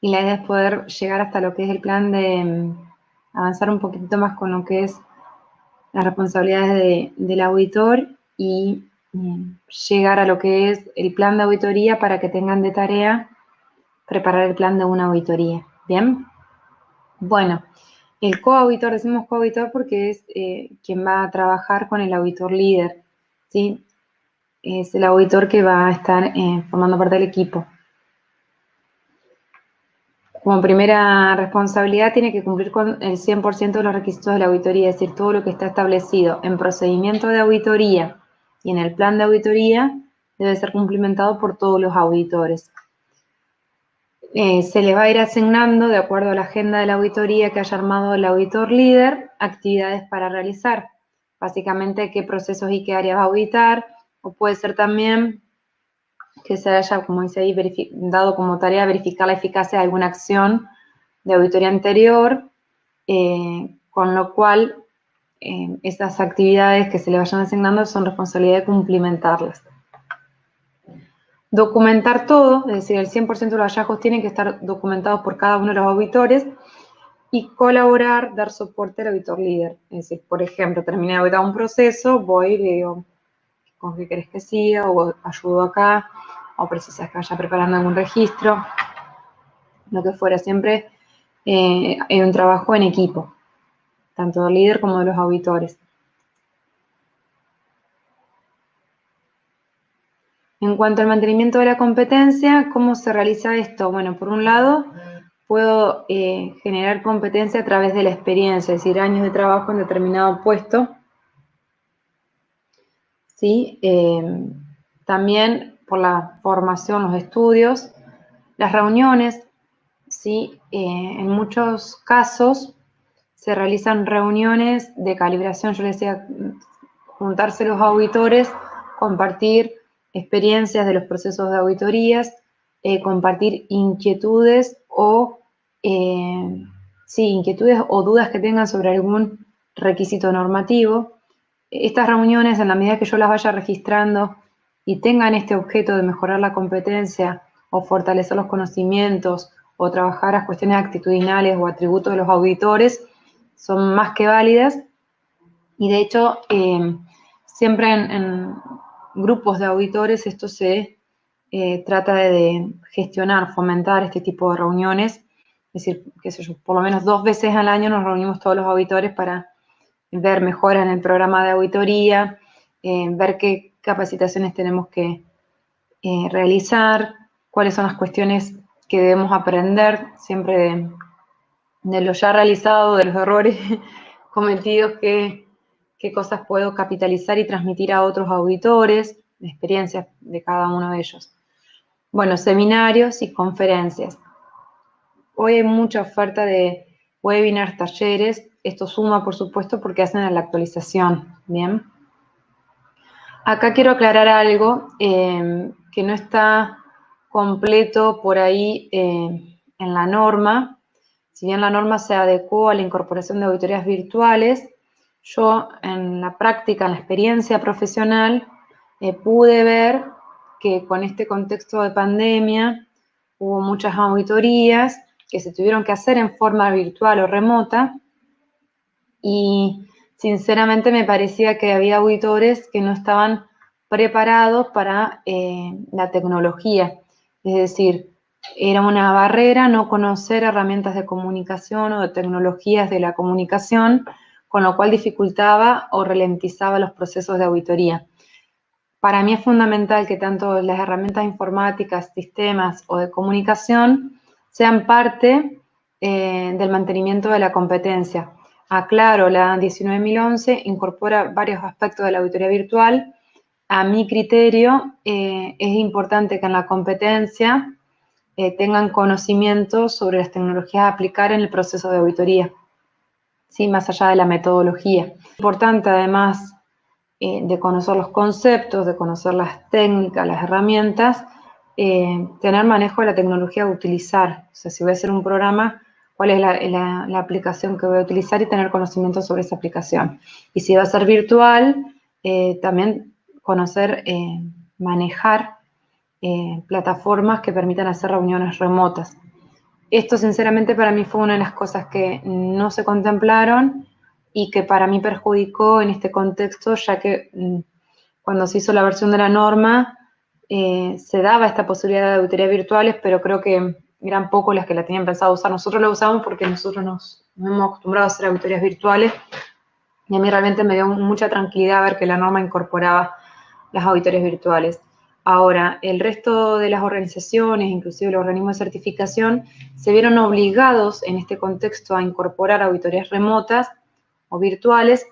y la idea es poder llegar hasta lo que es el plan de avanzar un poquito más con lo que es las responsabilidades del auditor y llegar a lo que es el plan de auditoría para que tengan de tarea preparar el plan de una auditoría. ¿Bien? Bueno, el coauditor, decimos coauditor porque es quien va a trabajar con el auditor líder, ¿sí? Es el auditor que va a estar formando parte del equipo. Como primera responsabilidad tiene que cumplir con el 100% de los requisitos de la auditoría, es decir, todo lo que está establecido en procedimiento de auditoría y en el plan de auditoría debe ser cumplimentado por todos los auditores. Se les va a ir asignando, de acuerdo a la agenda de la auditoría que haya armado el auditor líder, actividades para realizar. Básicamente, qué procesos y qué áreas va a auditar, o puede ser también que se haya, como dice ahí, dado como tarea verificar la eficacia de alguna acción de auditoría anterior, con lo cual esas actividades que se le vayan asignando son responsabilidad de cumplimentarlas. Documentar todo, es decir, el 100% de los hallazgos tienen que estar documentados por cada uno de los auditores y colaborar, dar soporte al auditor líder. Es decir, por ejemplo, terminé de auditar un proceso, voy y le digo, ¿con qué querés que siga? O ayudo acá, o precisas que vaya preparando algún registro, lo que fuera. Siempre hay un trabajo en equipo, tanto del líder como de los auditores. En cuanto al mantenimiento de la competencia, ¿cómo se realiza esto? Bueno, por un lado, puedo generar competencia a través de la experiencia, es decir, años de trabajo en determinado puesto. ¿Sí? También por la formación, los estudios, las reuniones, ¿sí? En muchos casos se realizan reuniones de calibración, yo les decía, juntarse los auditores, compartir experiencias de los procesos de auditorías, compartir inquietudes o inquietudes o dudas que tengan sobre algún requisito normativo. Estas reuniones, en la medida que yo las vaya registrando y tengan este objeto de mejorar la competencia o fortalecer los conocimientos o trabajar las cuestiones actitudinales o atributos de los auditores, son más que válidas. Y de hecho, siempre en grupos de auditores esto se trata de gestionar, fomentar este tipo de reuniones. Es decir, qué sé yo, por lo menos 2 veces al año nos reunimos todos los auditores para ver mejoras en el programa de auditoría, ver qué capacitaciones tenemos que realizar, cuáles son las cuestiones que debemos aprender siempre de lo ya realizado, de los errores cometidos, qué cosas puedo capitalizar y transmitir a otros auditores, experiencias de cada uno de ellos. Bueno, seminarios y conferencias. Hoy hay mucha oferta de webinars, talleres. Esto suma, por supuesto, porque hacen la actualización, ¿bien? Acá quiero aclarar algo que no está completo por ahí en la norma. Si bien la norma se adecuó a la incorporación de auditorías virtuales, yo en la práctica, en la experiencia profesional, pude ver que con este contexto de pandemia hubo muchas auditorías que se tuvieron que hacer en forma virtual o remota y sinceramente me parecía que había auditores que no estaban preparados para la tecnología. Es decir, era una barrera no conocer herramientas de comunicación o de tecnologías de la comunicación, con lo cual dificultaba o ralentizaba los procesos de auditoría. Para mí es fundamental que tanto las herramientas informáticas, sistemas o de comunicación sean parte del mantenimiento de la competencia. Aclaro, la 19.011 incorpora varios aspectos de la auditoría virtual. A mi criterio, es importante que en la competencia tengan conocimiento sobre las tecnologías a aplicar en el proceso de auditoría, ¿sí? Más allá de la metodología. Es importante, además, de conocer los conceptos, de conocer las técnicas, las herramientas, tener manejo de la tecnología a utilizar. O sea, si voy a hacer un programa, cuál es la aplicación que voy a utilizar y tener conocimiento sobre esa aplicación. Y si va a ser virtual, también conocer, manejar plataformas que permitan hacer reuniones remotas. Esto sinceramente para mí fue una de las cosas que no se contemplaron y que para mí perjudicó en este contexto, ya que cuando se hizo la versión de la norma se daba esta posibilidad de auditorías virtuales, pero creo que eran pocos las que la tenían pensado usar. Nosotros la usamos porque nosotros nos hemos acostumbrado a hacer auditorías virtuales y a mí realmente me dio mucha tranquilidad ver que la norma incorporaba las auditorías virtuales. Ahora, el resto de las organizaciones, inclusive los organismos de certificación, se vieron obligados en este contexto a incorporar auditorías remotas o virtuales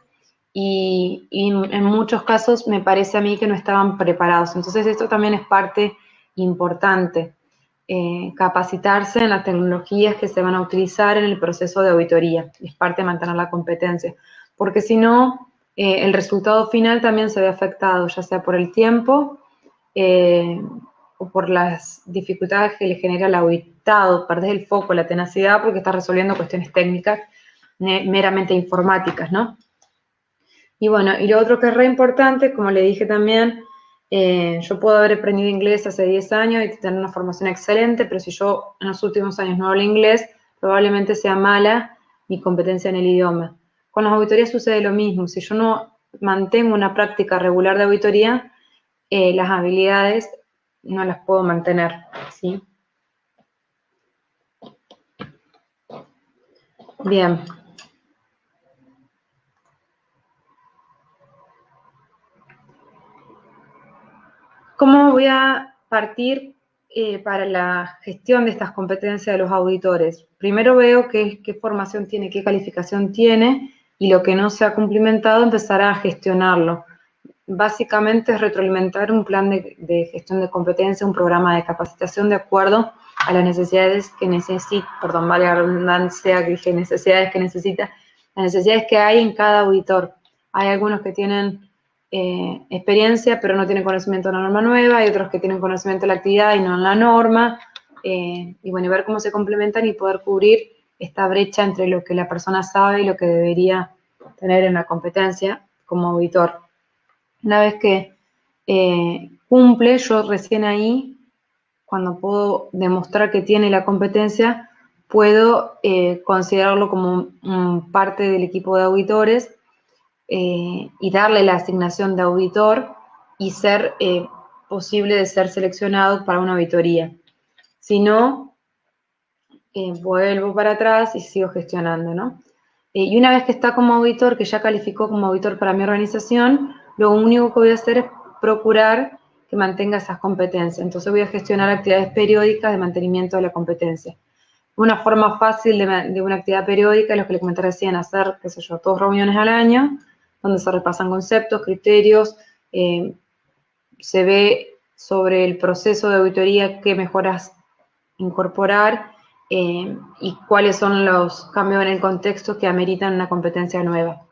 y en muchos casos me parece a mí que no estaban preparados. Entonces esto también es parte importante, capacitarse en las tecnologías que se van a utilizar en el proceso de auditoría. Es parte de mantener la competencia, porque si no, el resultado final también se ve afectado, ya sea por el tiempo o por las dificultades que le genera el auditado. Perdés el foco, la tenacidad, porque estás resolviendo cuestiones técnicas meramente informáticas, ¿no? Y bueno, y lo otro que es re importante, como le dije también, yo puedo haber aprendido inglés hace 10 años y tener una formación excelente, pero si yo en los últimos años no hablo inglés, probablemente sea mala mi competencia en el idioma. Con las auditorías sucede lo mismo. Si yo no mantengo una práctica regular de auditoría, las habilidades no las puedo mantener, ¿sí? Bien. ¿Cómo voy a partir para la gestión de estas competencias de los auditores? Primero veo qué formación tiene, qué calificación tiene, y lo que no se ha cumplimentado empezar a gestionarlo. Básicamente es retroalimentar un plan de gestión de competencia, un programa de capacitación de acuerdo a las necesidades que necesita, perdón, vale la redundancia, que dije necesidades que necesita, las necesidades que hay en cada auditor. Hay algunos que tienen experiencia, pero no tienen conocimiento de la norma nueva, hay otros que tienen conocimiento de la actividad y no en la norma, y bueno, y ver cómo se complementan y poder cubrir esta brecha entre lo que la persona sabe y lo que debería tener en la competencia como auditor. Una vez que cumple, yo recién ahí, cuando puedo demostrar que tiene la competencia, puedo considerarlo como parte del equipo de auditores y darle la asignación de auditor y ser posible de ser seleccionado para una auditoría. Si no, vuelvo para atrás y sigo gestionando, ¿no? Y una vez que está como auditor, que ya calificó como auditor para mi organización, lo único que voy a hacer es procurar que mantenga esas competencias. Entonces voy a gestionar actividades periódicas de mantenimiento de la competencia. Una forma fácil de una actividad periódica es lo que le comenté recién, hacer, qué sé yo, 2 reuniones al año, donde se repasan conceptos, criterios, se ve sobre el proceso de auditoría qué mejoras incorporar y cuáles son los cambios en el contexto que ameritan una competencia nueva.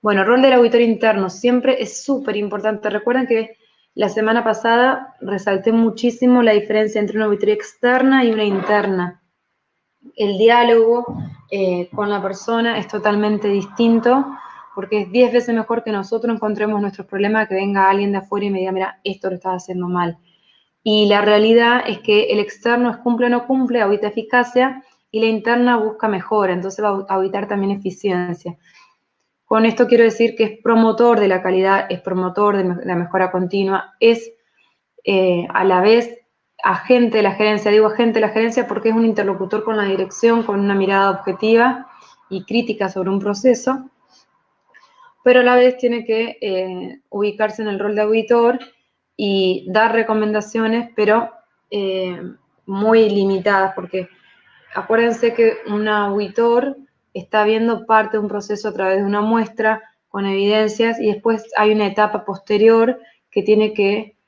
Bueno, el rol del auditor interno siempre es súper importante. Recuerden que la semana pasada resalté muchísimo la diferencia entre una auditoría externa y una interna. El diálogo con la persona es totalmente distinto, porque es 10 veces mejor que nosotros encontremos nuestros problemas que venga alguien de afuera y me diga, mira, esto lo estás haciendo mal. Y la realidad es que el externo es cumple o no cumple, audita eficacia, y la interna busca mejora, entonces va a auditar también eficiencia. Con esto quiero decir que es promotor de la calidad, es promotor de la mejora continua, es a la vez agente de la gerencia. Digo agente de la gerencia porque es un interlocutor con la dirección, con una mirada objetiva y crítica sobre un proceso, pero a la vez tiene que ubicarse en el rol de auditor y dar recomendaciones, pero muy limitadas, porque acuérdense que un auditor está viendo parte de un proceso a través de una muestra con evidencias y después hay una etapa posterior que tiene que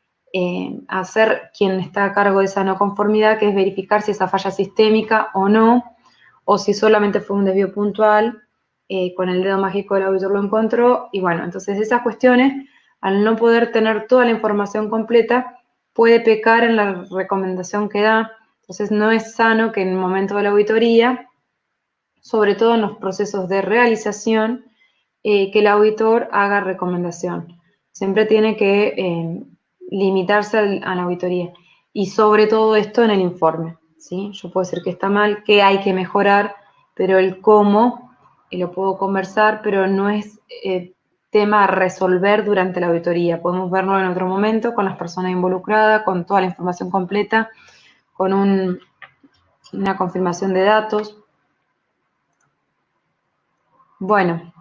hacer quien está a cargo de esa no conformidad, que es verificar si esa falla sistémica o no, o si solamente fue un desvío puntual, con el dedo mágico del auditor lo encontró, y bueno, entonces esas cuestiones, al no poder tener toda la información completa, puede pecar en la recomendación que da. Entonces no es sano que en el momento de la auditoría, sobre todo en los procesos de realización, que el auditor haga recomendación. Siempre tiene que limitarse a la auditoría. Y sobre todo esto en el informe, ¿sí? Yo puedo decir que está mal, que hay que mejorar, pero el cómo lo puedo conversar, pero no es tema a resolver durante la auditoría. Podemos verlo en otro momento con las personas involucradas, con toda la información completa, con una confirmación de datos. Bueno,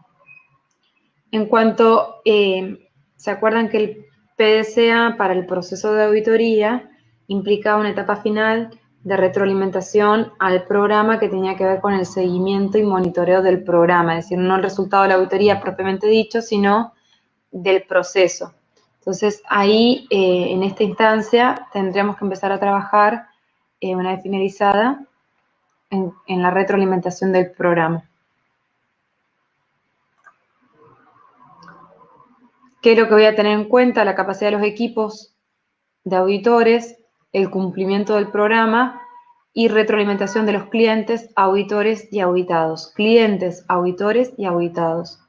en cuanto, ¿se acuerdan que el PDCA para el proceso de auditoría implicaba una etapa final de retroalimentación al programa que tenía que ver con el seguimiento y monitoreo del programa? Es decir, no el resultado de la auditoría propiamente dicho, sino del proceso. Entonces, ahí, en esta instancia, tendríamos que empezar a trabajar, una vez finalizada, en la retroalimentación del programa. ¿Qué es lo que voy a tener en cuenta? La capacidad de los equipos de auditores, el cumplimiento del programa y retroalimentación de los clientes, auditores y auditados. Clientes, auditores y auditados.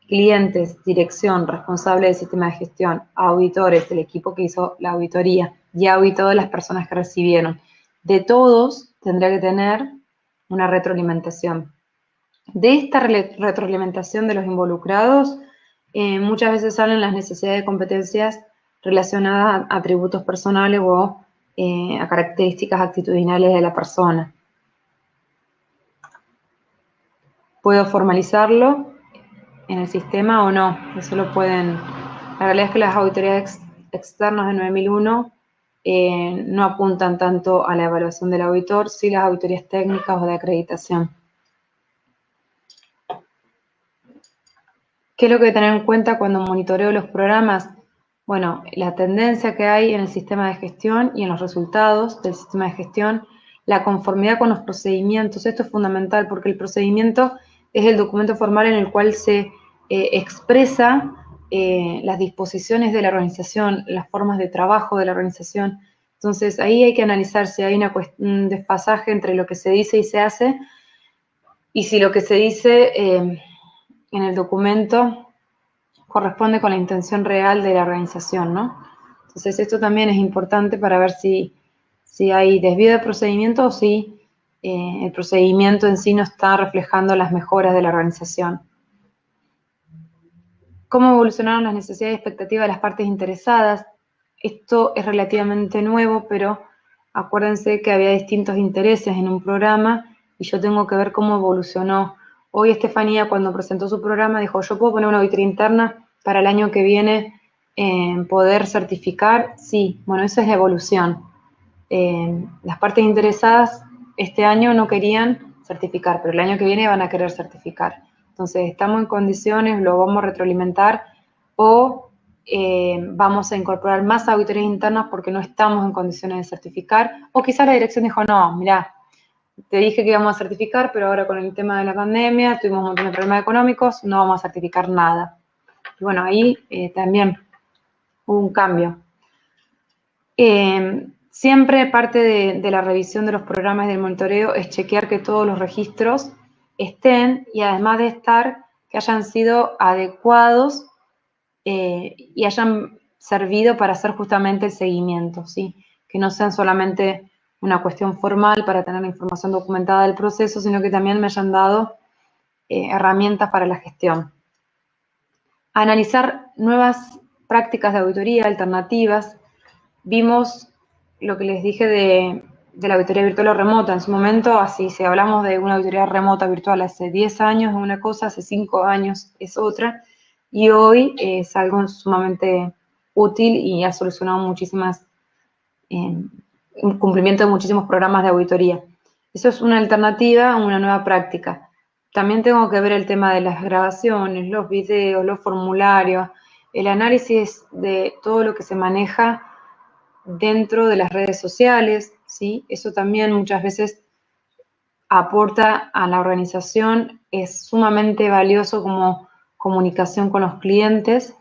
Clientes, dirección, responsable del sistema de gestión, auditores, el equipo que hizo la auditoría y auditados las personas que recibieron. De todos tendría que tener una retroalimentación. De esta retroalimentación de los involucrados, muchas veces salen las necesidades de competencias relacionadas a atributos personales o a características actitudinales de la persona. ¿Puedo formalizarlo en el sistema o no? Eso lo pueden... La realidad es que las auditorías externas de 9001 no apuntan tanto a la evaluación del auditor, sí las auditorías técnicas o de acreditación. ¿Qué es lo que hay que tener en cuenta cuando monitoreo los programas? Bueno, la tendencia que hay en el sistema de gestión y en los resultados del sistema de gestión, la conformidad con los procedimientos. Esto es fundamental porque el procedimiento es el documento formal en el cual se expresa las disposiciones de la organización, las formas de trabajo de la organización. Entonces, ahí hay que analizar si hay un desfasaje entre lo que se dice y se hace, y si lo que se dice en el documento corresponde con la intención real de la organización, ¿no? Entonces, esto también es importante para ver si hay desvío de procedimiento o si el procedimiento en sí no está reflejando las mejoras de la organización. ¿Cómo evolucionaron las necesidades y expectativas de las partes interesadas? Esto es relativamente nuevo, pero acuérdense que había distintos intereses en un programa y yo tengo que ver cómo evolucionó. Hoy Estefanía, cuando presentó su programa, dijo, yo puedo poner una auditoría interna para el año que viene poder certificar. Sí, bueno, esa es la evolución. Las partes interesadas este año no querían certificar, pero el año que viene van a querer certificar. Entonces, estamos en condiciones, lo vamos a retroalimentar o vamos a incorporar más auditorías internas porque no estamos en condiciones de certificar, o quizás la dirección dijo, no, mirá, te dije que íbamos a certificar, pero ahora con el tema de la pandemia tuvimos un montón de problemas económicos, no vamos a certificar nada. Y bueno, ahí también hubo un cambio. Siempre parte de la revisión de los programas del monitoreo es chequear que todos los registros estén y además de estar, que hayan sido adecuados y hayan servido para hacer justamente el seguimiento, ¿sí? Que no sean solamente una cuestión formal para tener la información documentada del proceso, sino que también me hayan dado herramientas para la gestión. Analizar nuevas prácticas de auditoría, alternativas. Vimos lo que les dije de la auditoría virtual o remota. En su momento, así, si hablamos de una auditoría remota virtual hace 10 años es una cosa, hace 5 años es otra, y hoy es algo sumamente útil y ha solucionado muchísimas, cumplimiento de muchísimos programas de auditoría. Eso es una alternativa, una nueva práctica. También tengo que ver el tema de las grabaciones, los videos, los formularios, el análisis de todo lo que se maneja dentro de las redes sociales, ¿sí? Eso también muchas veces aporta a la organización, es sumamente valioso como comunicación con los clientes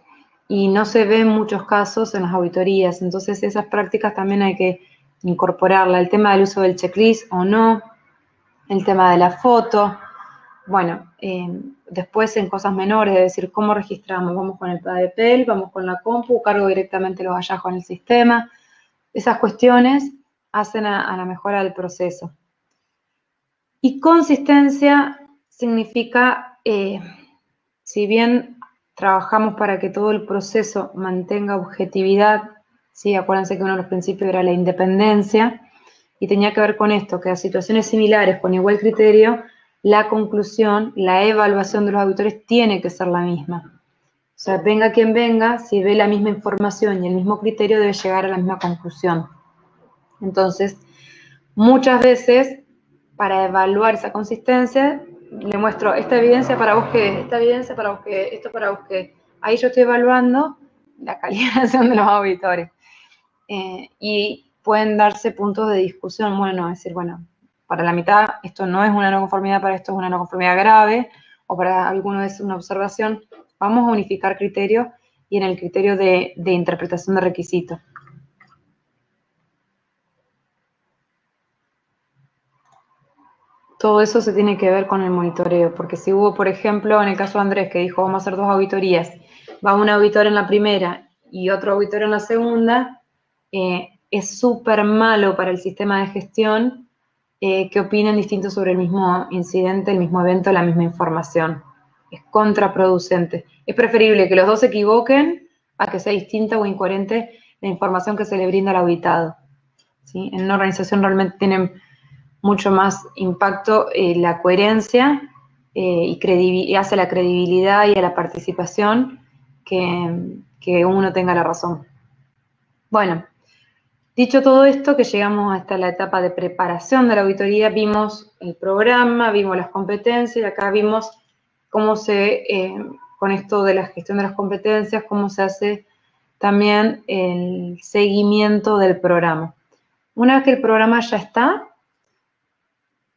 y no se ve en muchos casos en las auditorías. Entonces esas prácticas también hay que incorporarla. El tema del uso del checklist o no, el tema de la foto, Bueno, después en cosas menores, es decir, ¿cómo registramos? Vamos con el PADEPEL, vamos con la compu, cargo directamente los hallazgos en el sistema. Esas cuestiones hacen a la mejora del proceso. Y consistencia significa, si bien trabajamos para que todo el proceso mantenga objetividad, ¿sí? Acuérdense que uno de los principios era la independencia, y tenía que ver con esto, que a situaciones similares con igual criterio, la conclusión, la evaluación de los auditores tiene que ser la misma. O sea, venga quien venga, si ve la misma información y el mismo criterio, debe llegar a la misma conclusión. Entonces, muchas veces, para evaluar esa consistencia, le muestro esta evidencia para vos que, esta evidencia para vos que, esto para vos que. Ahí yo estoy evaluando la calificación de los auditores. Y pueden darse puntos de discusión, bueno, es decir, bueno, para la mitad esto no es una no conformidad, para esto es una no conformidad grave, o para alguno es una observación. Vamos a unificar criterios y en el criterio de interpretación de requisitos. Todo eso se tiene que ver con el monitoreo, porque si hubo, por ejemplo, en el caso de Andrés, que dijo vamos a hacer 2 auditorías, va un auditor en la primera y otro auditor en la segunda, es súper malo para el sistema de gestión que opinen distintos sobre el mismo incidente, el mismo evento, la misma información. Es contraproducente. Es preferible que los dos se equivoquen a que sea distinta o incoherente la información que se le brinda al auditado, ¿sí? En una organización realmente tienen mucho más impacto la coherencia y hace la credibilidad y a la participación que uno tenga la razón. Bueno, dicho todo esto, que llegamos hasta la etapa de preparación de la auditoría, vimos el programa, vimos las competencias, y acá vimos cómo con esto de la gestión de las competencias, cómo se hace también el seguimiento del programa. Una vez que el programa ya está,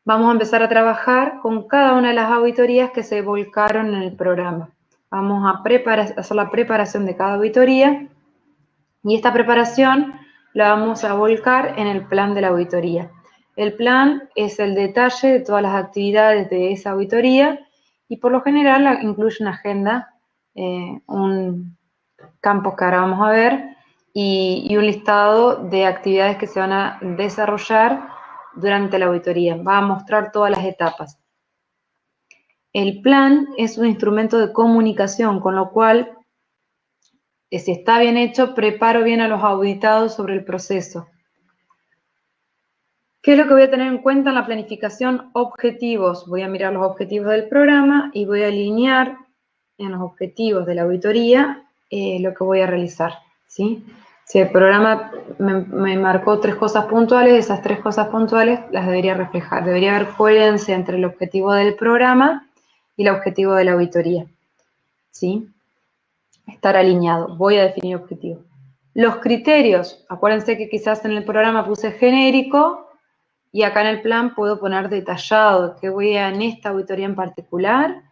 vamos a empezar a trabajar con cada una de las auditorías que se volcaron en el programa. Vamos a hacer la preparación de cada auditoría y esta preparación la vamos a volcar en el plan de la auditoría. El plan es el detalle de todas las actividades de esa auditoría y por lo general incluye una agenda, un campos que ahora vamos a ver y un listado de actividades que se van a desarrollar durante la auditoría. Va a mostrar todas las etapas. El plan es un instrumento de comunicación, con lo cual, si está bien hecho, preparo bien a los auditados sobre el proceso. ¿Qué es lo que voy a tener en cuenta en la planificación? Objetivos. Voy a mirar los objetivos del programa y voy a alinear en los objetivos de la auditoría lo que voy a realizar, ¿sí? Si el programa me marcó 3 cosas puntuales, esas 3 cosas puntuales las debería reflejar. Debería haber coherencia entre el objetivo del programa y el objetivo de la auditoría, ¿sí? Estar alineado. Voy a definir objetivos. Los criterios. Acuérdense que quizás en el programa puse genérico y acá en el plan puedo poner detallado qué voy a en esta auditoría en particular,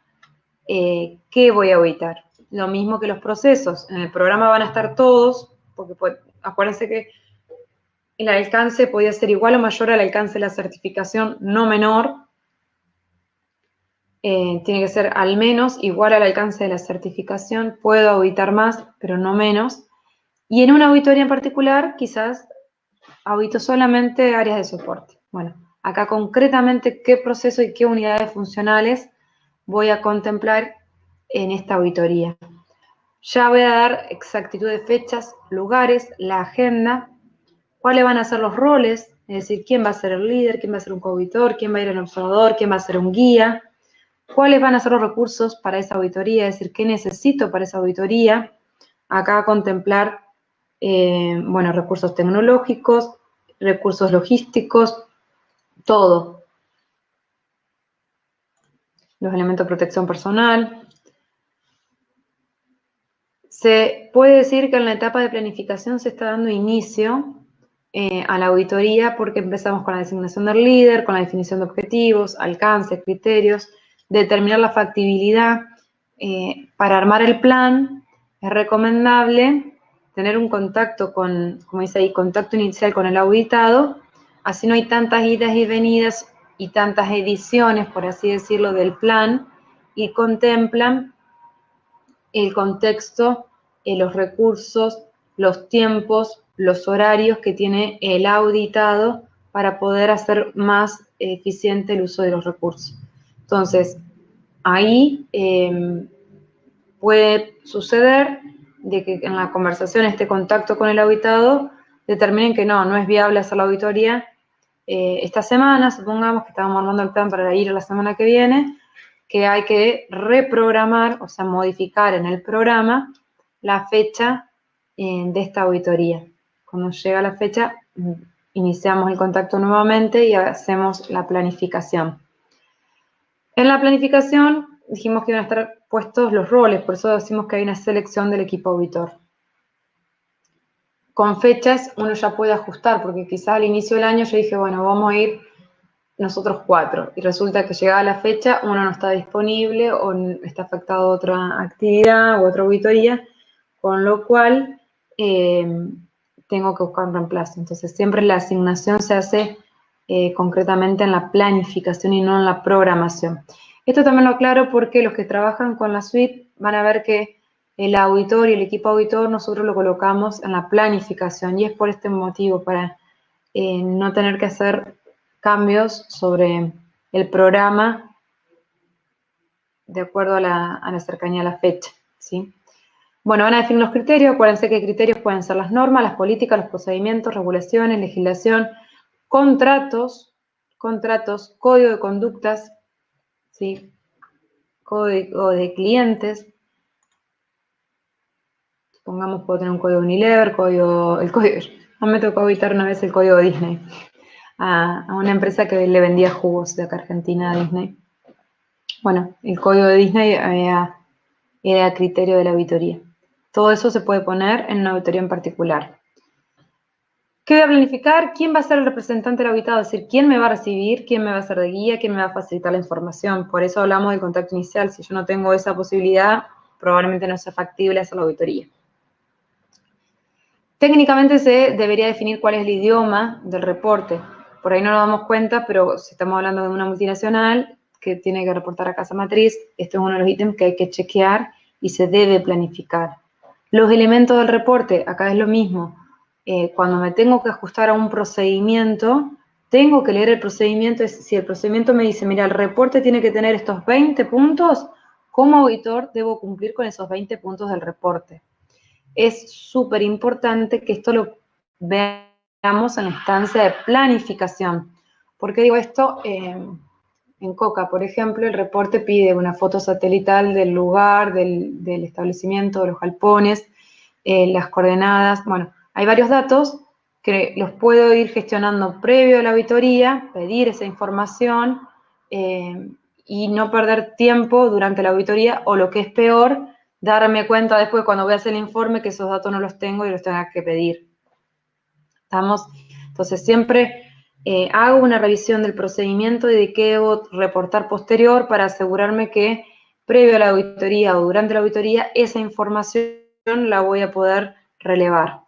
qué voy a auditar. Lo mismo que los procesos. En el programa van a estar todos, porque acuérdense que el alcance podía ser igual o mayor al alcance de la certificación, no menor. Tiene que ser al menos igual al alcance de la certificación. Puedo auditar más, pero no menos. Y en una auditoría en particular, quizás audito solamente áreas de soporte. Bueno, acá concretamente qué proceso y qué unidades funcionales voy a contemplar en esta auditoría. Ya voy a dar exactitud de fechas, lugares, la agenda, cuáles van a ser los roles, es decir, quién va a ser el líder, quién va a ser un coauditor, quién va a ir el observador, quién va a ser un guía, cuáles van a ser los recursos para esa auditoría, es decir, qué necesito para esa auditoría. Acá contemplar, bueno, recursos tecnológicos, recursos logísticos, todo. Los elementos de protección personal. Se puede decir que en la etapa de planificación se está dando inicio a la auditoría porque empezamos con la designación del líder, con la definición de objetivos, alcances, criterios, determinar la factibilidad. Para armar el plan es recomendable tener un contacto como dice ahí, contacto inicial con el auditado, así no hay tantas idas y venidas y tantas ediciones, por así decirlo, del plan, y contemplan el contexto, los recursos, los tiempos, los horarios que tiene el auditado para poder hacer más eficiente el uso de los recursos. Entonces, ahí puede suceder de que en la conversación, este contacto con el auditado, determinen que no es viable hacer la auditoría esta semana, supongamos que estábamos armando el plan para ir la semana que viene, que hay que reprogramar, o sea, modificar en el programa la fecha de esta auditoría. Cuando llega la fecha, iniciamos el contacto nuevamente y hacemos la planificación. En la planificación dijimos que iban a estar puestos los roles, por eso decimos que hay una selección del equipo auditor. Con fechas uno ya puede ajustar, porque quizás al inicio del año yo dije, bueno, vamos a ir nosotros 4, y resulta que llegada la fecha uno no está disponible o está afectado a otra actividad o otra auditoría, con lo cual tengo que buscar un reemplazo. Entonces siempre la asignación se hace concretamente en la planificación y no en la programación. Esto también lo aclaro porque los que trabajan con la suite van a ver que el auditor y el equipo auditor nosotros lo colocamos en la planificación, y es por este motivo, para no tener que hacer cambios sobre el programa de acuerdo a la cercanía a la fecha, ¿sí? Bueno, van a definir los criterios. Acuérdense que criterios pueden ser las normas, las políticas, los procedimientos, regulaciones, legislación, contratos, código de conductas, ¿sí? Código de clientes. Supongamos puedo tener un código Unilever, el código. A mí me tocó auditar una vez el código Disney a una empresa que le vendía jugos de acá Argentina a Disney. Bueno, el código de Disney era a criterio de la auditoría. Todo eso se puede poner en una auditoría en particular. ¿Qué voy a planificar? ¿Quién va a ser el representante del auditado? Es decir, ¿quién me va a recibir? ¿Quién me va a hacer de guía? ¿Quién me va a facilitar la información? Por eso hablamos del contacto inicial. Si yo no tengo esa posibilidad, probablemente no sea factible hacer la auditoría. Técnicamente se debería definir cuál es el idioma del reporte. Por ahí no nos damos cuenta, pero si estamos hablando de una multinacional que tiene que reportar a casa matriz, este es uno de los ítems que hay que chequear y se debe planificar. Los elementos del reporte, acá es lo mismo. Cuando me tengo que ajustar a un procedimiento, tengo que leer el procedimiento. Si el procedimiento me dice, mira, el reporte tiene que tener estos 20 puntos, como auditor debo cumplir con esos 20 puntos del reporte. Es súper importante que esto lo veamos en la instancia de planificación. ¿Por qué digo esto? En Coca, por ejemplo, el reporte pide una foto satelital del lugar, del establecimiento, de los galpones, las coordenadas. Bueno, hay varios datos que los puedo ir gestionando previo a la auditoría, pedir esa información y no perder tiempo durante la auditoría, o lo que es peor, darme cuenta después cuando voy a hacer el informe que esos datos no los tengo y los tenga que pedir. ¿Estamos? Entonces siempre hago una revisión del procedimiento y de qué debo reportar posterior para asegurarme que previo a la auditoría o durante la auditoría esa información la voy a poder relevar.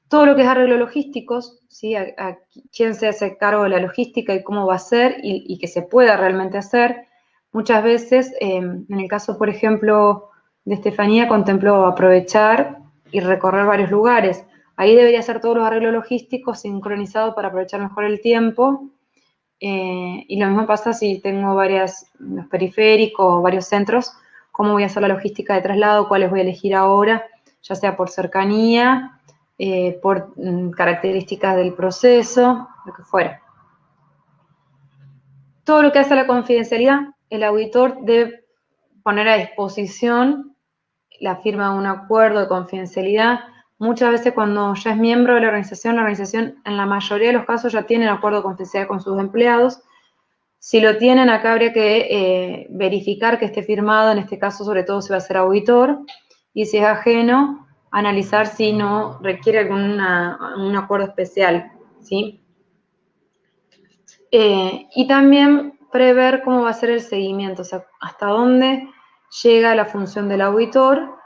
Todo lo que es arreglo logísticos, ¿sí? A quién se hace cargo de la logística y cómo va a ser y que se pueda realmente hacer. Muchas veces, en el caso, por ejemplo, de Estefanía, contempló aprovechar y recorrer varios lugares. Ahí debería hacer todos los arreglos logísticos sincronizados para aprovechar mejor el tiempo. Y lo mismo pasa si tengo varios periféricos, varios centros, cómo voy a hacer la logística de traslado, cuáles voy a elegir ahora, ya sea por cercanía, por características del proceso, lo que fuera. Todo lo que hace a la confidencialidad, el auditor debe poner a disposición la firma de un acuerdo de confidencialidad. Muchas veces cuando ya es miembro de la organización en la mayoría de los casos ya tiene un acuerdo de confidencialidad con sus empleados. Si lo tienen, acá habría que verificar que esté firmado, en este caso sobre todo si va a ser auditor, y si es ajeno, analizar si no requiere un acuerdo especial, ¿sí? Y también prever cómo va a ser el seguimiento, o sea, hasta dónde llega la función del auditor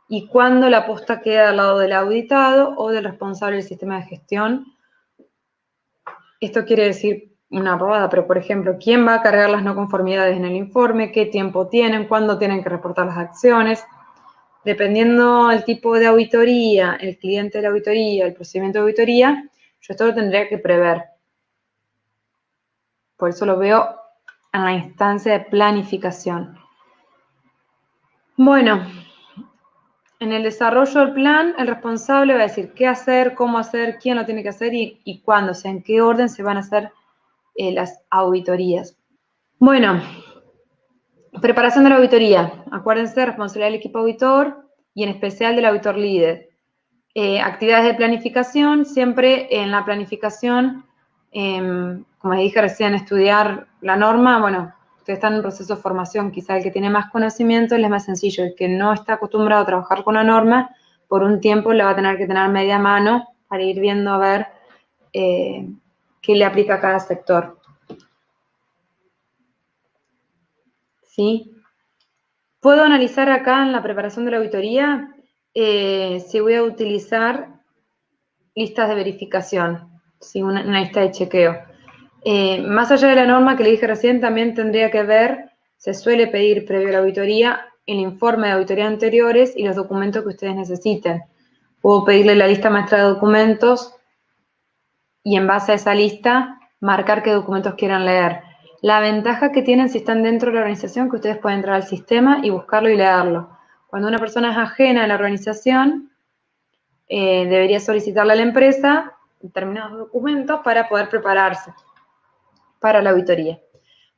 y cuándo la posta queda al lado del auditado o del responsable del sistema de gestión. Esto quiere decir, una pavada, pero por ejemplo, ¿quién va a cargar las no conformidades en el informe? ¿Qué tiempo tienen? ¿Cuándo tienen que reportar las acciones? Dependiendo del tipo de auditoría, el cliente de la auditoría, el procedimiento de auditoría, yo esto lo tendría que prever. Por eso lo veo en la instancia de planificación. Bueno, en el desarrollo del plan, el responsable va a decir qué hacer, cómo hacer, quién lo tiene que hacer y cuándo, o sea, en qué orden se van a hacer las auditorías. Bueno, preparación de la auditoría. Acuérdense, responsabilidad del equipo auditor y en especial del auditor líder. Actividades de planificación, siempre en la planificación, como les dije recién, estudiar la norma, bueno, ustedes están en un proceso de formación, quizá el que tiene más conocimiento es más sencillo, el que no está acostumbrado a trabajar con la norma, por un tiempo le va a tener que tener media mano para ir viendo a ver qué le aplica a cada sector. ¿Sí? Puedo analizar acá en la preparación de la auditoría si voy a utilizar listas de verificación, ¿sí? Una lista de chequeo. Más allá de la norma que le dije recién, también tendría que ver, se suele pedir previo a la auditoría, el informe de auditoría anteriores y los documentos que ustedes necesiten. Puedo pedirle la lista maestra de documentos y en base a esa lista marcar qué documentos quieran leer. La ventaja que tienen si están dentro de la organización, que ustedes pueden entrar al sistema y buscarlo y leerlo. Cuando una persona es ajena a la organización, debería solicitarle a la empresa determinados documentos para poder prepararse para la auditoría.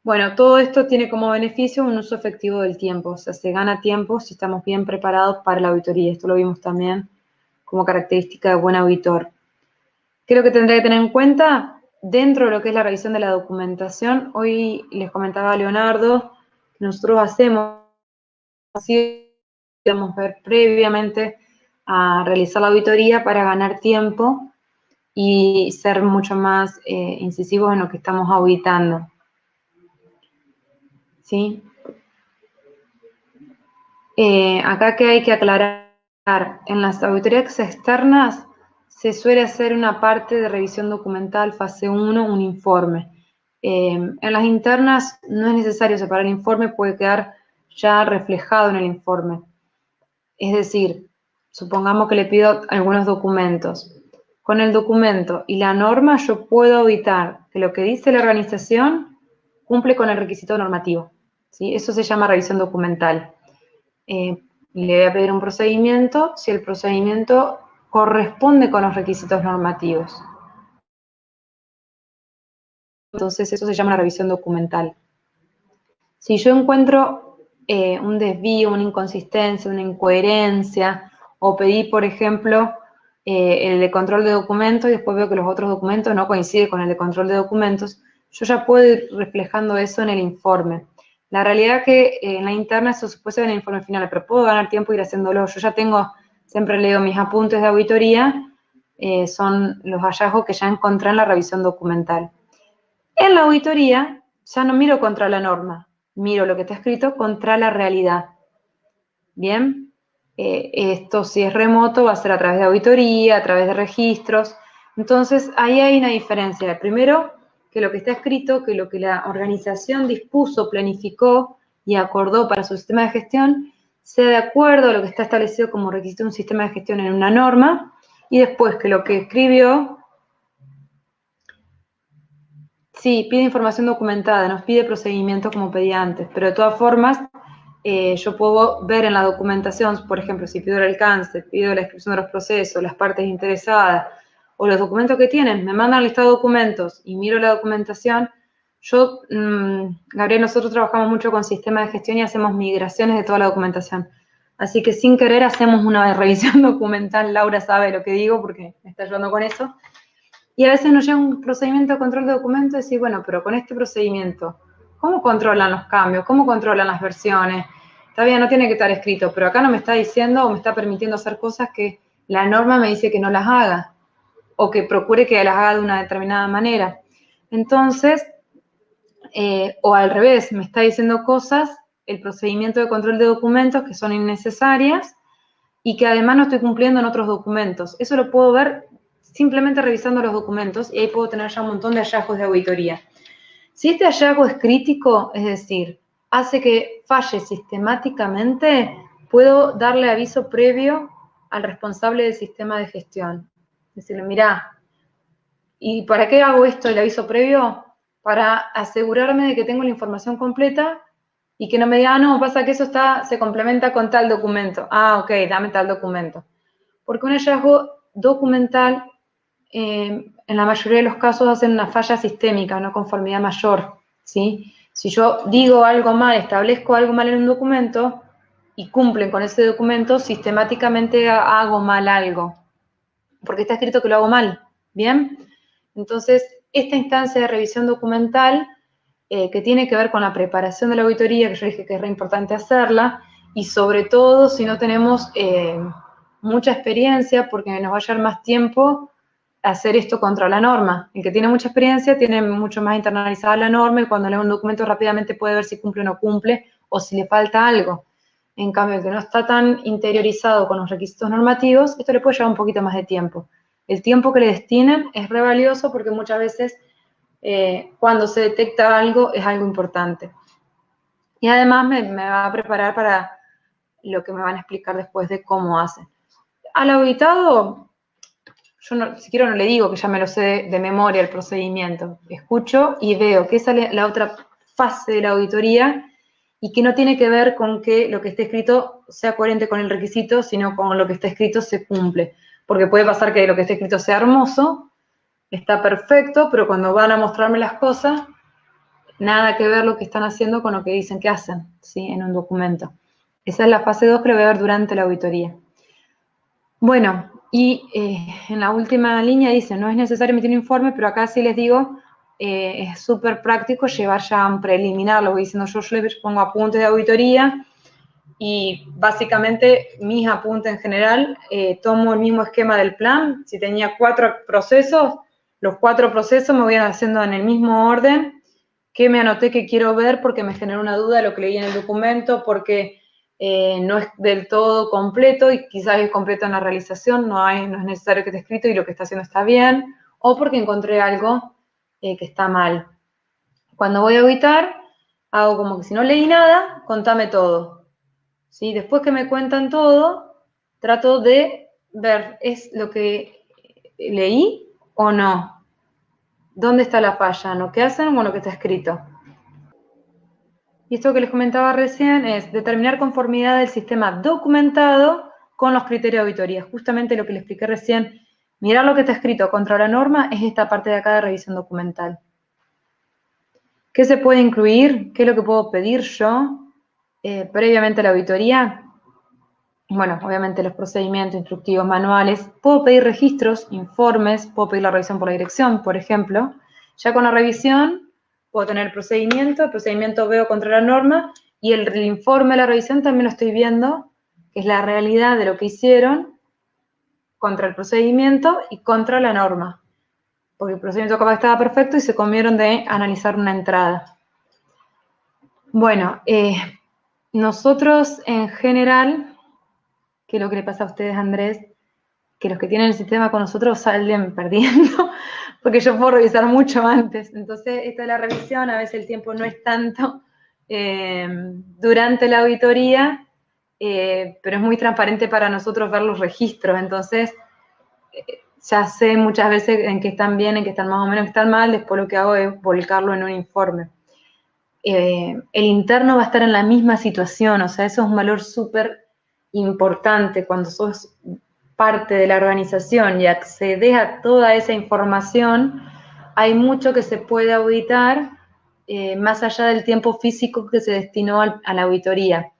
Bueno, todo esto tiene como beneficio un uso efectivo del tiempo, o sea, se gana tiempo si estamos bien preparados para la auditoría. Esto lo vimos también como característica de buen auditor. ¿Qué es lo que tendré que tener en cuenta? Dentro de lo que es la revisión de la documentación, hoy les comentaba a Leonardo, que nosotros hacemos, así podemos ver previamente a realizar la auditoría para ganar tiempo y ser mucho más incisivos en lo que estamos auditando. ¿Sí? Acá que hay que aclarar, en las auditorías externas se suele hacer una parte de revisión documental, fase 1, un informe. En las internas no es necesario separar el informe, puede quedar ya reflejado en el informe. Es decir, supongamos que le pido algunos documentos. Con el documento y la norma yo puedo auditar que lo que dice la organización cumple con el requisito normativo. ¿Sí? Eso se llama revisión documental. Le voy a pedir un procedimiento si el procedimiento corresponde con los requisitos normativos. Entonces eso se llama una revisión documental. Si yo encuentro un desvío, una inconsistencia, una incoherencia, o pedí, por ejemplo, el de control de documentos y después veo que los otros documentos no coinciden con el de control de documentos, yo ya puedo ir reflejando eso en el informe. La realidad es que en la interna eso se puede hacer en el informe final, pero puedo ganar tiempo ir haciéndolo. Yo ya tengo, siempre leo mis apuntes de auditoría, son los hallazgos que ya encontré en la revisión documental. En la auditoría ya no miro contra la norma, miro lo que está escrito contra la realidad. Bien, esto si es remoto va a ser a través de auditoría, a través de registros. Entonces ahí hay una diferencia. Primero, que lo que está escrito, que lo que la organización dispuso, planificó y acordó para su sistema de gestión, sea de acuerdo a lo que está establecido como requisito de un sistema de gestión en una norma, y después que lo que escribió, sí, pide información documentada, nos pide procedimientos como pedía antes, pero de todas formas, yo puedo ver en la documentación, por ejemplo, si pido el alcance, pido la descripción de los procesos, las partes interesadas, o los documentos que tienen, me mandan listado de documentos y miro la documentación. Yo, Gabriel, nosotros trabajamos mucho con sistemas de gestión y hacemos migraciones de toda la documentación. Así que sin querer hacemos una revisión documental, Laura sabe lo que digo porque me está ayudando con eso. Y a veces nos llega un procedimiento de control de documentos y decir, bueno, pero con este procedimiento, ¿cómo controlan los cambios? ¿Cómo controlan las versiones? Está bien, no tiene que estar escrito, pero acá no me está diciendo o me está permitiendo hacer cosas que la norma me dice que no las haga o que procure que las haga de una determinada manera. Entonces, o al revés, me está diciendo cosas, el procedimiento de control de documentos que son innecesarias y que además no estoy cumpliendo en otros documentos. Eso lo puedo ver simplemente revisando los documentos y ahí puedo tener ya un montón de hallazgos de auditoría. Si este hallazgo es crítico, es decir, hace que falle sistemáticamente, puedo darle aviso previo al responsable del sistema de gestión. Decirle, mirá, ¿y para qué hago esto, el aviso previo? Para asegurarme de que tengo la información completa y que no me diga, no, pasa que eso se complementa con tal documento. Ah, ok, dame tal documento. Porque un hallazgo documental, en la mayoría de los casos, hacen una falla sistémica, una conformidad mayor, ¿sí? Si yo digo algo mal, establezco algo mal en un documento y cumplen con ese documento, sistemáticamente hago mal algo, porque está escrito que lo hago mal, ¿bien? Entonces, esta instancia de revisión documental, que tiene que ver con la preparación de la auditoría, que yo dije que es re importante hacerla, y sobre todo si no tenemos mucha experiencia, porque nos va a llevar más tiempo hacer esto contra la norma. El que tiene mucha experiencia tiene mucho más internalizada la norma y cuando lee un documento rápidamente puede ver si cumple o no cumple o si le falta algo. En cambio, el que no está tan interiorizado con los requisitos normativos, esto le puede llevar un poquito más de tiempo. El tiempo que le destinen es re valioso porque muchas veces cuando se detecta algo es algo importante. Y además me va a preparar para lo que me van a explicar después de cómo hacen. Al auditado, yo no, si quiero no le digo que ya me lo sé de memoria el procedimiento. Escucho y veo que sale la otra fase de la auditoría y que no tiene que ver con que lo que esté escrito sea coherente con el requisito, sino con lo que está escrito se cumple. Porque puede pasar que lo que esté escrito sea hermoso, está perfecto, pero cuando van a mostrarme las cosas, nada que ver lo que están haciendo con lo que dicen que hacen, ¿sí? En un documento. Esa es la fase 2 que lo voy a ver durante la auditoría. Bueno, y en la última línea dice, no es necesario emitir un informe, pero acá sí les digo, es súper práctico llevar ya un preliminar, lo voy diciendo yo les pongo apuntes de auditoría y básicamente mis apuntes en general, tomo el mismo esquema del plan, si tenía 4 procesos, los 4 procesos me voy haciendo en el mismo orden, que me anoté que quiero ver porque me generó una duda de lo que leí en el documento, porque no es del todo completo y quizás es completo en la realización, no es necesario que esté escrito y lo que está haciendo está bien, o porque encontré algo que está mal. Cuando voy a auditar, hago como que si no leí nada, contame todo. ¿Sí? Después que me cuentan todo, trato de ver, ¿es lo que leí o no? ¿Dónde está la falla? ¿En lo que hacen o en lo que está escrito? Y esto que les comentaba recién es determinar conformidad del sistema documentado con los criterios de auditoría. Justamente lo que les expliqué recién, mirar lo que está escrito contra la norma es esta parte de acá de revisión documental. ¿Qué se puede incluir? ¿Qué es lo que puedo pedir yo previamente a la auditoría? Bueno, obviamente los procedimientos instructivos, manuales. Puedo pedir registros, informes, puedo pedir la revisión por la dirección, por ejemplo. Ya con la revisión puedo tener el procedimiento veo contra la norma y el informe de la revisión también lo estoy viendo, que es la realidad de lo que hicieron contra el procedimiento y contra la norma. Porque el procedimiento capaz estaba perfecto y se comieron de analizar una entrada. Bueno, nosotros en general, que es lo que le pasa a ustedes, Andrés, que los que tienen el sistema con nosotros salen perdiendo, porque yo puedo revisar mucho antes. Entonces, esta es la revisión, a veces el tiempo no es tanto durante la auditoría, pero es muy transparente para nosotros ver los registros. Entonces, ya sé muchas veces en qué están bien, en qué están más o menos, en qué están mal, después lo que hago es volcarlo en un informe. El interno va a estar en la misma situación, o sea, eso es un valor súper importante cuando sos parte de la organización y accedes a toda esa información, hay mucho que se puede auditar más allá del tiempo físico que se destinó a la auditoría.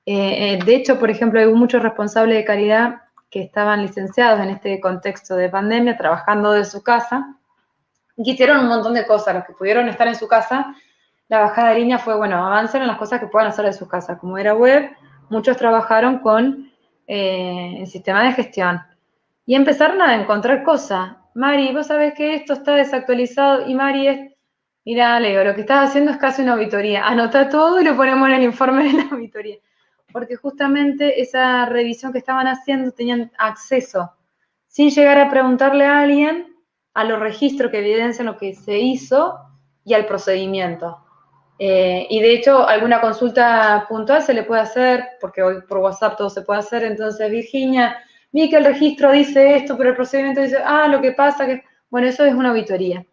De hecho, por ejemplo, hay muchos responsables de calidad que estaban licenciados en este contexto de pandemia, trabajando de su casa, y hicieron un montón de cosas. Los que pudieron estar en su casa, la bajada de línea fue, bueno, avancen en las cosas que puedan hacer de sus casas. Como era web, muchos trabajaron con el sistema de gestión. Y empezaron a encontrar cosas. Mari, vos sabés que esto está desactualizado. Y Mari, mira, Leo, lo que estás haciendo es casi una auditoría. Anota todo y lo ponemos en el informe de la auditoría. Porque justamente esa revisión que estaban haciendo tenían acceso, sin llegar a preguntarle a alguien, a los registros que evidencian lo que se hizo, y al procedimiento. Y de hecho, alguna consulta puntual se le puede hacer, porque hoy por WhatsApp todo se puede hacer. Entonces, Virginia, vi que el registro dice esto, pero el procedimiento dice, lo que pasa que... Bueno, eso es una auditoría.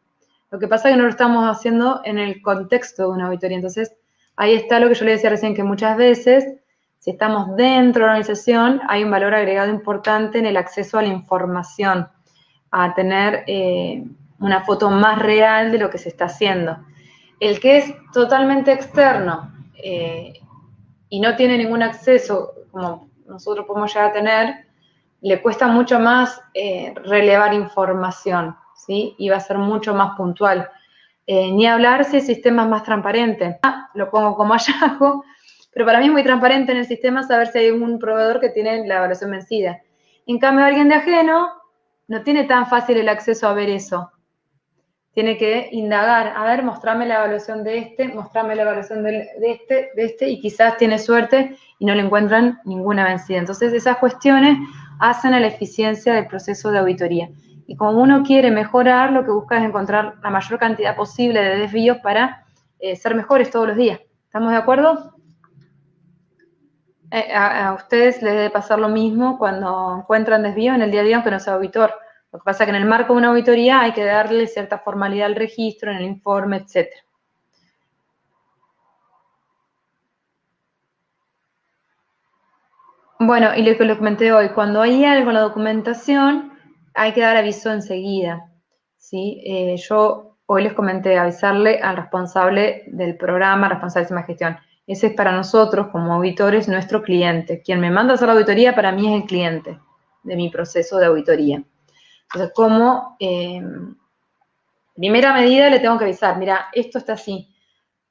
Lo que pasa es que no lo estamos haciendo en el contexto de una auditoría. Entonces, ahí está lo que yo le decía recién, que muchas veces, si estamos dentro de la organización, hay un valor agregado importante en el acceso a la información, a tener una foto más real de lo que se está haciendo. El que es totalmente externo y no tiene ningún acceso, como nosotros podemos llegar a tener, le cuesta mucho más relevar información, ¿sí? Y va a ser mucho más puntual. Ni hablar si el sistema es más transparente. Lo pongo como hallazgo, pero para mí es muy transparente en el sistema saber si hay un proveedor que tiene la evaluación vencida. En cambio, alguien de ajeno no tiene tan fácil el acceso a ver eso. Tiene que indagar, a ver, mostrame la evaluación de este, mostrame la evaluación de este, y quizás tiene suerte y no le encuentran ninguna vencida. Entonces, esas cuestiones hacen a la eficiencia del proceso de auditoría. Y como uno quiere mejorar, lo que busca es encontrar la mayor cantidad posible de desvíos para ser mejores todos los días. ¿Estamos de acuerdo? A ustedes les debe pasar lo mismo cuando encuentran desvíos en el día a día, aunque no sea auditor. Lo que pasa es que en el marco de una auditoría hay que darle cierta formalidad al registro, en el informe, etc. Bueno, y lo que les comenté hoy, cuando hay algo en la documentación, hay que dar aviso enseguida, ¿sí? Yo hoy les comenté avisarle al responsable del programa, responsable de gestión. Ese es para nosotros, como auditores, nuestro cliente. Quien me manda a hacer la auditoría para mí es el cliente de mi proceso de auditoría. Entonces, como primera medida le tengo que avisar, mira, esto está así.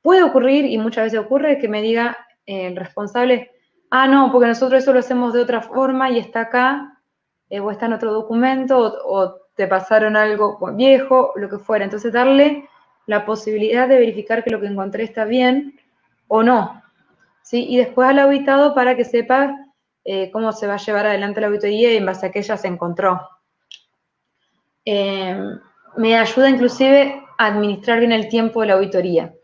Puede ocurrir, y muchas veces ocurre, que me diga el responsable, no, porque nosotros eso lo hacemos de otra forma y está acá, o está en otro documento, o te pasaron algo viejo, lo que fuera. Entonces, darle la posibilidad de verificar que lo que encontré está bien o no, ¿sí? Y después al auditado para que sepa cómo se va a llevar adelante la auditoría y en base a qué ella se encontró. Me ayuda inclusive a administrar bien el tiempo de la auditoría.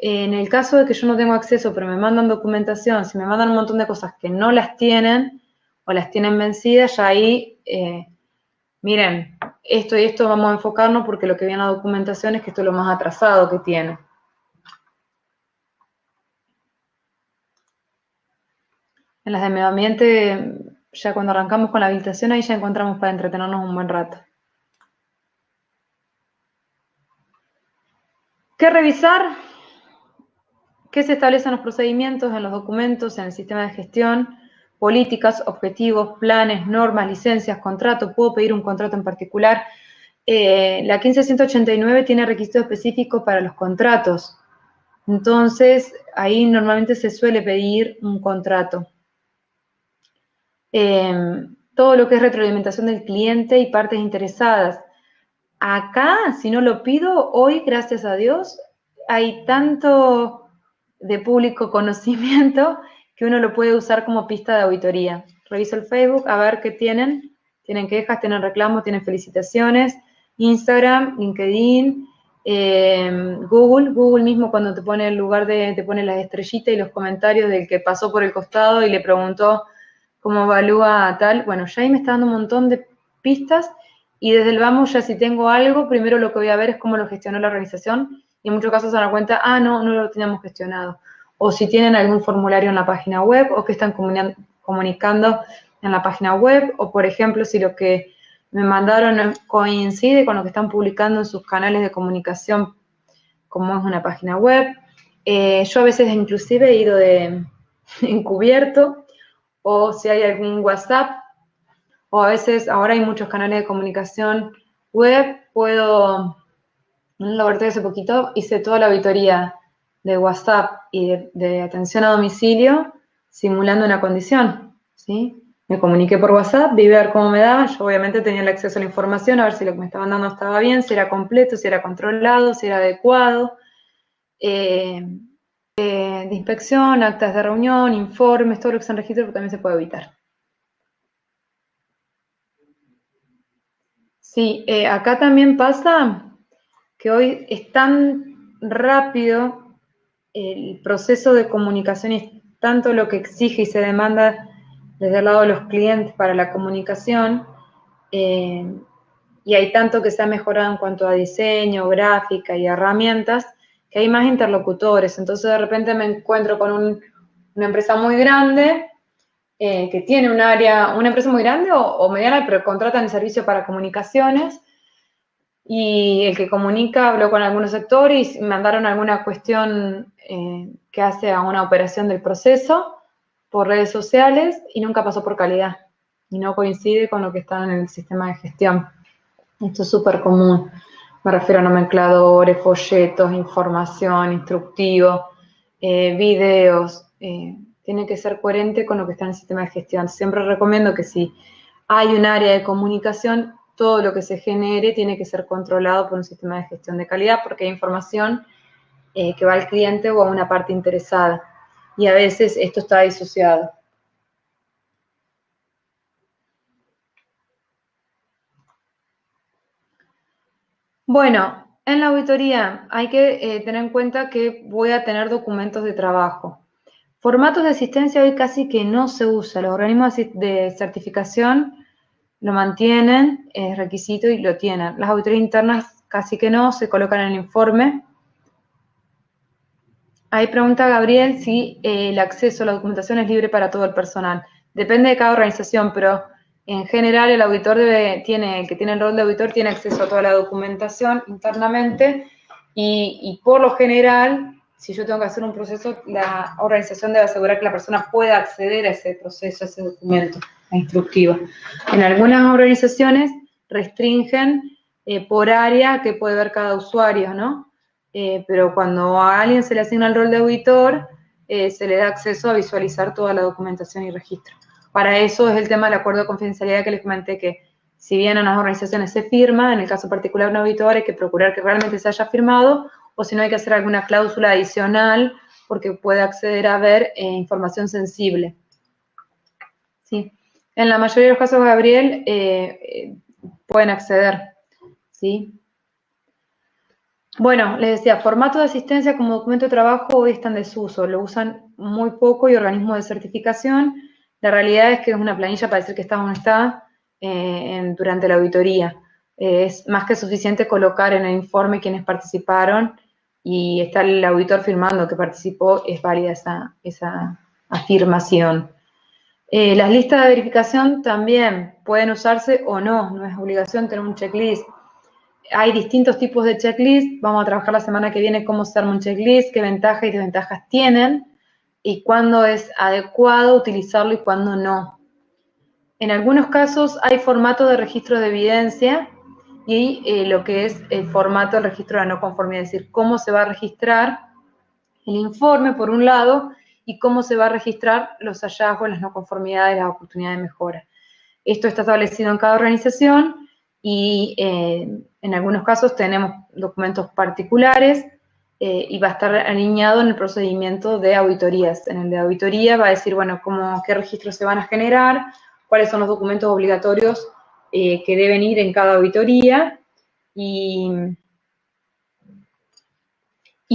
En el caso de que yo no tengo acceso, pero me mandan documentación, si me mandan un montón de cosas que no las tienen o las tienen vencidas, ya ahí, miren, esto y esto vamos a enfocarnos porque lo que viene en la documentación es que esto es lo más atrasado que tiene. En las de medio ambiente, ya cuando arrancamos con la habilitación, ahí ya encontramos para entretenernos un buen rato. ¿Qué revisar? ¿Qué se establecen los procedimientos en los documentos, en el sistema de gestión? Políticas, objetivos, planes, normas, licencias, contrato. ¿Puedo pedir un contrato en particular? La 15189 tiene requisitos específicos para los contratos. Entonces, ahí normalmente se suele pedir un contrato. Todo lo que es retroalimentación del cliente y partes interesadas. Acá, si no lo pido, hoy, gracias a Dios, hay tanto de público conocimiento que uno lo puede usar como pista de auditoría. Reviso el Facebook a ver qué tienen. Tienen quejas, tienen reclamos, tienen felicitaciones. Instagram, LinkedIn, Google mismo cuando te pone el lugar te pone las estrellitas y los comentarios del que pasó por el costado y le preguntó cómo evalúa tal. Bueno, ya ahí me está dando un montón de pistas y desde el vamos ya si tengo algo, primero lo que voy a ver es cómo lo gestionó la organización y en muchos casos se dan cuenta, no lo teníamos gestionado. O si tienen algún formulario en la página web o que están comunicando en la página web o por ejemplo si lo que me mandaron coincide con lo que están publicando en sus canales de comunicación como es una página web. Yo a veces inclusive he ido de encubierto o si hay algún WhatsApp o a veces ahora hay muchos canales de comunicación web, puedo, en un laboratorio hace poquito hice toda la auditoría de WhatsApp y de atención a domicilio simulando una condición, ¿sí? Me comuniqué por WhatsApp, vi a ver cómo me daba, yo obviamente tenía el acceso a la información, a ver si lo que me estaban dando estaba bien, si era completo, si era controlado, si era adecuado, de inspección, actas de reunión, informes, todo lo que se registra, pero también se puede evitar. Sí, acá también pasa que hoy es tan rápido el proceso de comunicación es tanto lo que exige y se demanda desde el lado de los clientes para la comunicación, y hay tanto que se ha mejorado en cuanto a diseño, gráfica y herramientas, que hay más interlocutores. Entonces de repente me encuentro con una empresa muy grande, que tiene un área, una empresa muy grande o mediana, pero contratan el servicio para comunicaciones, y el que comunica habló con algunos sectores y mandaron alguna cuestión que hace a una operación del proceso por redes sociales y nunca pasó por calidad y no coincide con lo que está en el sistema de gestión. Esto es súper común. Me refiero a nomencladores, folletos, información, instructivo, videos. Tiene que ser coherente con lo que está en el sistema de gestión. Siempre recomiendo que si hay un área de comunicación, todo lo que se genere tiene que ser controlado por un sistema de gestión de calidad, porque hay información que va al cliente o a una parte interesada. Y a veces esto está disociado. Bueno, en la auditoría hay que tener en cuenta que voy a tener documentos de trabajo. Formatos de asistencia hoy casi que no se usa. Los organismos de certificación lo mantienen, es requisito y lo tienen. Las auditorías internas casi que no, se colocan en el informe. Ahí pregunta Gabriel si el acceso a la documentación es libre para todo el personal. Depende de cada organización, pero en general el auditor el que tiene el rol de auditor tiene acceso a toda la documentación internamente y por lo general, si yo tengo que hacer un proceso, la organización debe asegurar que la persona pueda acceder a ese proceso, a ese documento, a instructiva. En algunas organizaciones restringen por área que puede ver cada usuario, ¿no? Pero cuando a alguien se le asigna el rol de auditor, se le da acceso a visualizar toda la documentación y registro. Para eso es el tema del acuerdo de confidencialidad que les comenté, que si bien en las organizaciones se firma, en el caso particular de un auditor hay que procurar que realmente se haya firmado, o si no hay que hacer alguna cláusula adicional porque puede acceder a ver información sensible. ¿Sí? En la mayoría de los casos, Gabriel, pueden acceder. ¿Sí? Bueno, les decía, formato de asistencia como documento de trabajo hoy está en desuso, lo usan muy poco y organismos de certificación. La realidad es que es una planilla para decir que está o no está durante la auditoría. Es más que suficiente colocar en el informe quienes participaron y está el auditor firmando que participó, es válida esa afirmación. Las listas de verificación también pueden usarse o no, no es obligación tener un checklist. Hay distintos tipos de checklist, vamos a trabajar la semana que viene cómo se arma un checklist, qué ventajas y desventajas tienen y cuándo es adecuado utilizarlo y cuándo no. En algunos casos hay formato de registro de evidencia y lo que es el formato del registro de la no conformidad, es decir, cómo se va a registrar el informe por un lado y cómo se va a registrar los hallazgos, las no conformidades, las oportunidades de mejora. Esto está establecido en cada organización y en algunos casos tenemos documentos particulares y va a estar alineado en el procedimiento de auditorías. En el de auditoría va a decir, bueno, qué registros se van a generar, cuáles son los documentos obligatorios que deben ir en cada auditoría y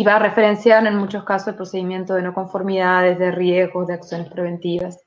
va a referenciar en muchos casos el procedimiento de no conformidades, de riesgos, de acciones preventivas.